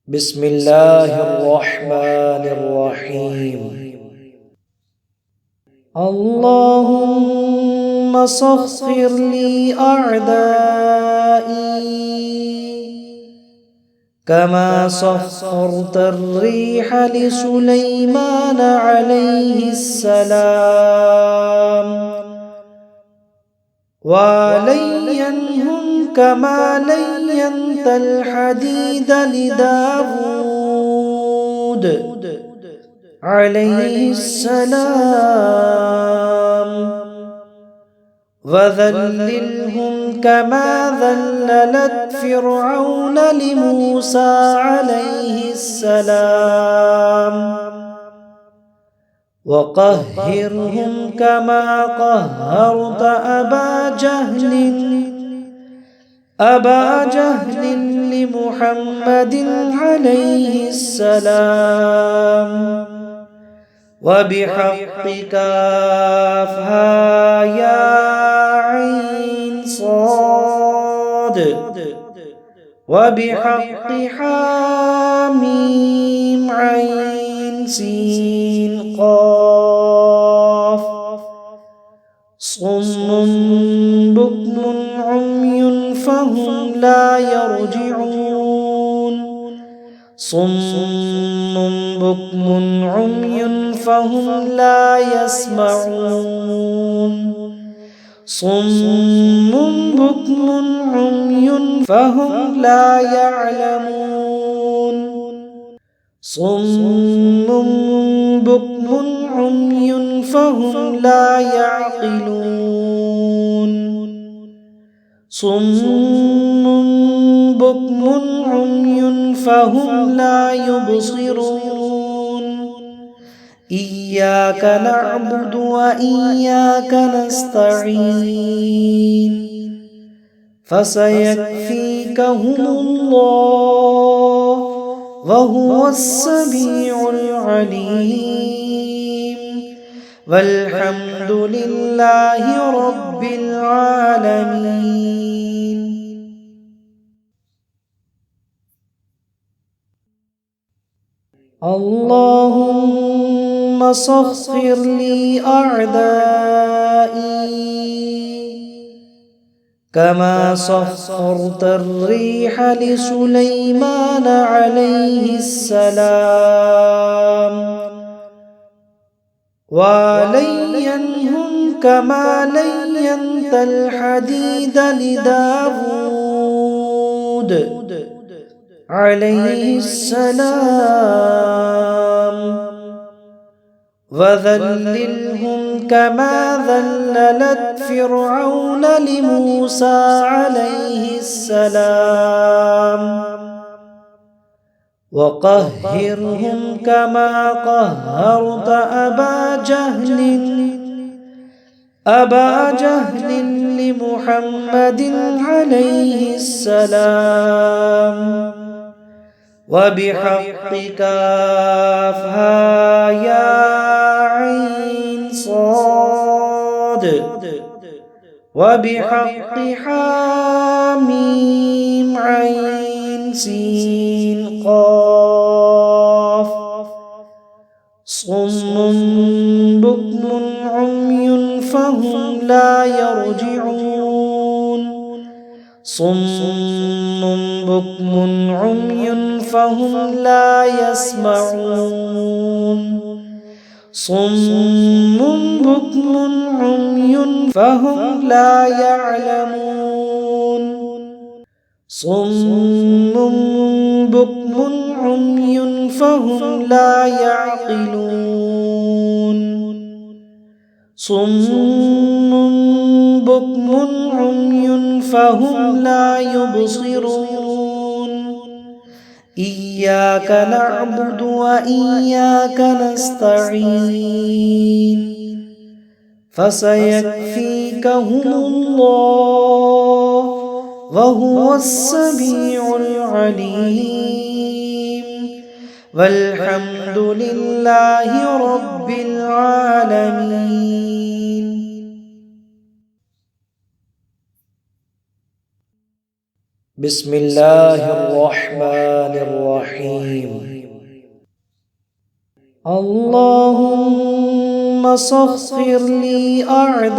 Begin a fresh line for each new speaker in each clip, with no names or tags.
بسم الله الرحمن الرحيم. اللهم سخر لي أعدائي كما سخرت الريح لسليمان عليه السلام، ولينهم كما لينت الحديد لداود عليه السلام، وذللهم كما ذللت فرعون لموسى عليه السلام، وقهرهم كما قهرت أبا جهل لمحمد عليه السلام، وبحق كافها يا عين صاد، وبحق حاميم عين سين قاف، صم بكم عمي فهم لا يرجعون، صم بكم عمي فهم لا يسمعون، صم بكم عمي فهم لا يعلمون، صم بكم عمي فهم لا يعقلون، صم بكم عمي فهم لا يبصرون. إياك نعبد وإياك نستعين، فسيكفيكهم الله وهو السميع العليم، والحمد لله رب العالمين. اللهم سخر لي أعدائي كما سخرت الريح لسليمان عليه السلام، ولينهم كما لينت الحديد لداود عليه السلام، وذللهم كما ذللت فرعون لموسى عليه السلام، وقهرهم كما قهرت أبا جهل لمحمد عليه السلام، وبحق كافها يا عين صاد، وبحق حاميم عين سين قاف، صم بكم عمي فهم لا يرجعون، صم بكم عمي فهم لا يسمعون، صم بكم عمي فهم لا يعلمون، صم بكم عمي فهم لا يعقلون، صم بكم عمي فهم لا يبصرون. إياك نعبد وإياك نستعين، فسيكفيكهم الله وهو السميع العليم، والحمد لله رب العالمين. بسم الله الرحمن الرحيم. اللهم سخر لي أعدائي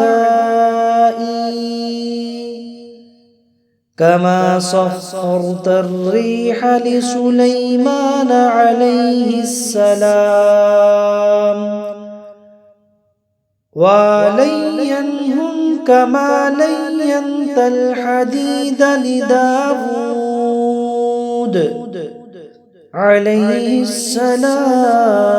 كما سخرت الريح لسليمان عليه السلام ولينهم كما لينت الحديد لداود عليه السلام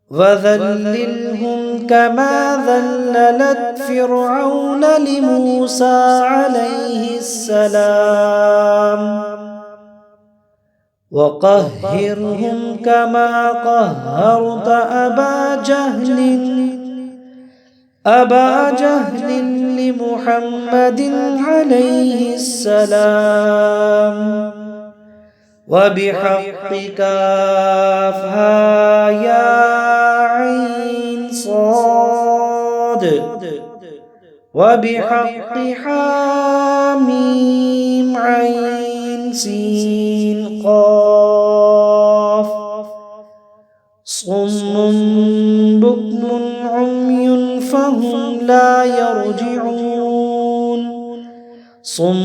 وذللهم كما ذللت فرعون لموسى عليه السلام وقهرهم كما قهرت أبا جهل لمحمد عليه السلام وبحق كافها يا عين صاد وبحق حاميم عين سين قاف صم بكم عمي فهم لا يرجعون صم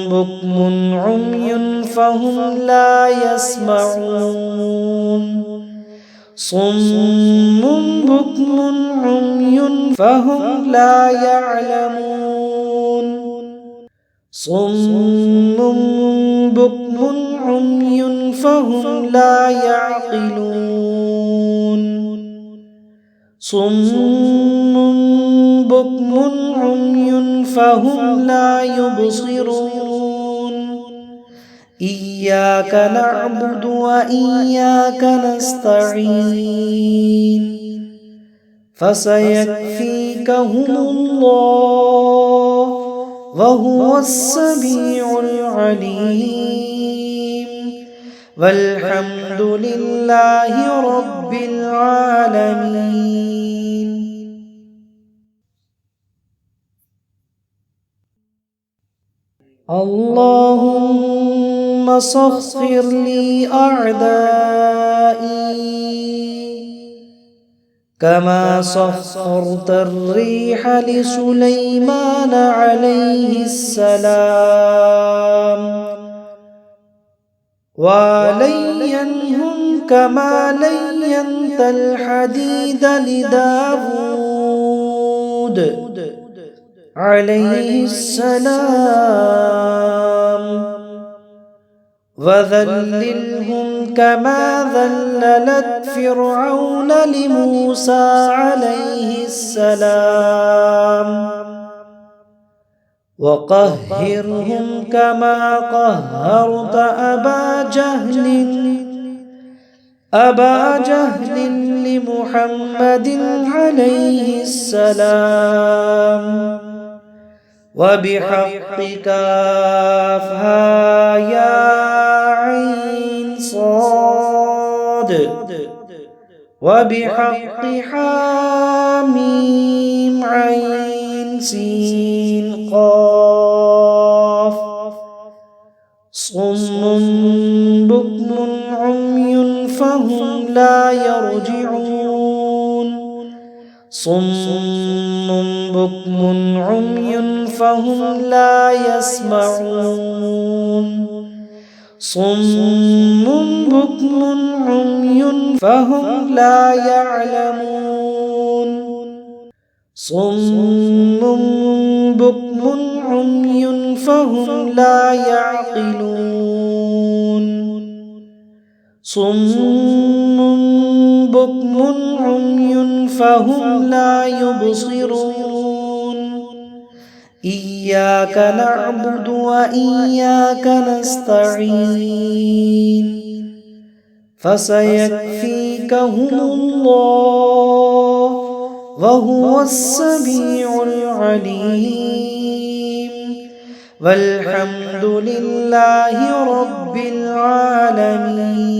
بكم عمي فهم لا يسمعون صم بكم عمي فهم لا يعلمون صم بكم عمي فهم لا يعقلون صم بكم عمي فهم لا يبصرون إياك نعبد وإياك نستعين فسيكفيكهم الله وهو السميع العليم والحمد لله رب العالمين. اللهم سخر لي أعدائي كما سخرت الريح لسليمان عليه السلام ولينهم كما لينت الحديد لداود عليه السلام وذللهم كما ذللت فرعون لموسى عليه السلام وقهرهم كما قهرت أبا جهل لمحمد عليه السلام وبحق كافها يا عين صاد وبحق حاميم عين سين قاف صم بكم عمي فهم لا يرجعون صم بكم عمي فهم لا يسمعون صم بكم عمي فهم لا يعلمون صم بكم عمي فهم لا يعقلون صم بكم عمي فهم لا يبصرون إياك نعبد وإياك نستعين فسيكفيكهم الله وهو السميع العليم والحمد لله رب العالمين.